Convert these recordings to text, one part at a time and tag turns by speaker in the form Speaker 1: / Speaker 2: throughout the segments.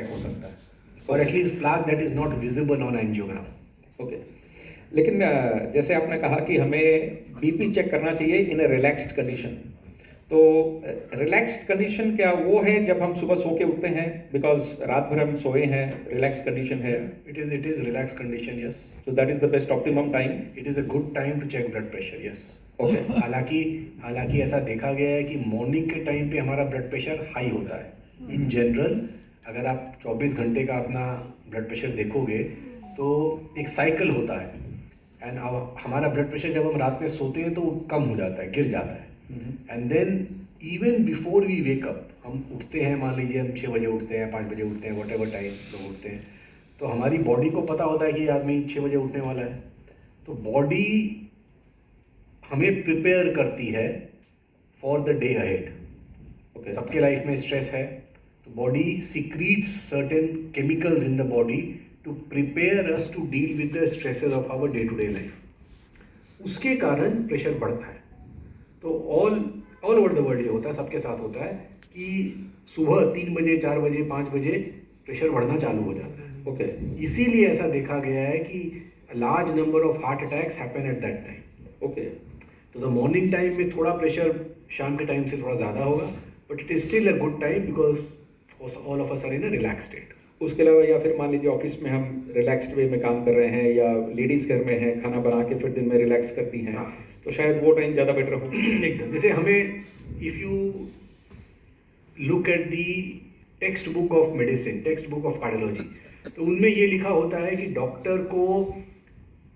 Speaker 1: हो सकता है, और at least plaque that is not visible on angiogram.
Speaker 2: Okay, लेकिन जैसे आपने कहा कि हमें बीपी चेक करना चाहिए इन अ रिलैक्स्ड कंडीशन, तो रिलैक्स्ड कंडीशन क्या वो है जब हम सुबह सो के उठते हैं, बिकॉज रात भर हम सोए हैं, रिलैक्स कंडीशन है?
Speaker 1: It is relax condition, yes.
Speaker 2: So that is the best optimum time.
Speaker 1: It is a good time to check blood pressure, yes.
Speaker 2: Okay.
Speaker 1: हालांकि ऐसा देखा गया है कि मॉर्निंग के टाइम पे हमारा ब्लड प्रेशर हाई होता है इन जनरल। अगर आप 24 घंटे का अपना ब्लड प्रेशर देखोगे तो एक साइकिल होता है, एंड हमारा ब्लड प्रेशर जब हम रात में सोते हैं तो वो कम हो जाता है, गिर जाता है, and then even before we wake up, हम उठते हैं, मान लीजिए हम 6 बजे उठते हैं, 5 बजे उठते हैं, वट एवर टाइम लोग उठते हैं, तो हमारी बॉडी को पता होता है कि ये आदमी 6 बजे उठने वाला है, तो बॉडी हमें प्रिपेयर करती है for the day ahead. Okay, सबके लाइफ में स्ट्रेस है, तो body secretes certain chemicals in the body to prepare us to deal with the stresses of our day to day life. उसके कारण प्रेशर बढ़ता है। तो ऑल ओवर द वर्ल्ड ये होता है, सबके साथ होता है कि सुबह 3 बजे, 4 बजे, 5 बजे प्रेशर बढ़ना चालू हो जाता है।
Speaker 2: ओके,
Speaker 1: इसीलिए ऐसा देखा गया है कि large number of heart attacks happen at that time.
Speaker 2: Okay,
Speaker 1: तो द मॉर्निंग टाइम में थोड़ा प्रेशर शाम के टाइम से थोड़ा ज़्यादा होगा, but it is still a good time because all of us are in a relax state.
Speaker 2: उसके अलावा या फिर मान लीजिए ऑफिस में हम रिलैक्स्ड वे में काम कर रहे हैं, या लेडीज़ घर में हैं, खाना बना के फिर दिन में रिलैक्स करती हैं,
Speaker 1: हाँ।
Speaker 2: तो शायद वो टाइम ज़्यादा बेटर हो।
Speaker 1: एकदम, जैसे हमें if you look at the text book of medicine, text book of cardiology, तो उनमें ये लिखा होता है कि डॉक्टर को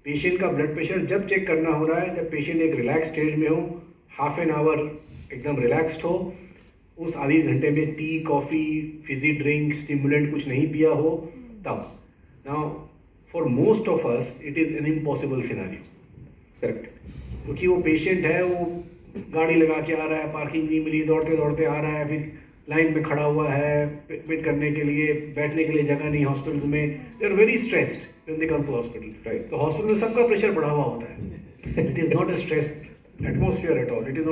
Speaker 1: पेशेंट का ब्लड प्रेशर जब चेक करना हो रहा है जब पेशेंट एक रिलैक्स स्टेज में हो, हाफ एन आवर एकदम रिलैक्स्ड हो, उस आधे घंटे में T, coffee, Fiji drink, stimulant कुछ नहीं पिया हो, तब। Now for most of us it is an impossible scenario.
Speaker 2: Correct.
Speaker 1: क्योंकि वो पेशेंट है, वो गाड़ी लगा के आ रहा है, पार्किंग नहीं मिली, दौड़ते दौड़ते आ रहा है, फिर लाइन में खड़ा हुआ है वेट करने के लिए, बैठने के लिए जगह नहीं हॉस्पिटल्स में, they are very stressed when they come to hospital, right. तो हॉस्पिटल में सबका प्रेशर बढ़ा हुआ होता है। It is not a stressed atmosphere at all, it is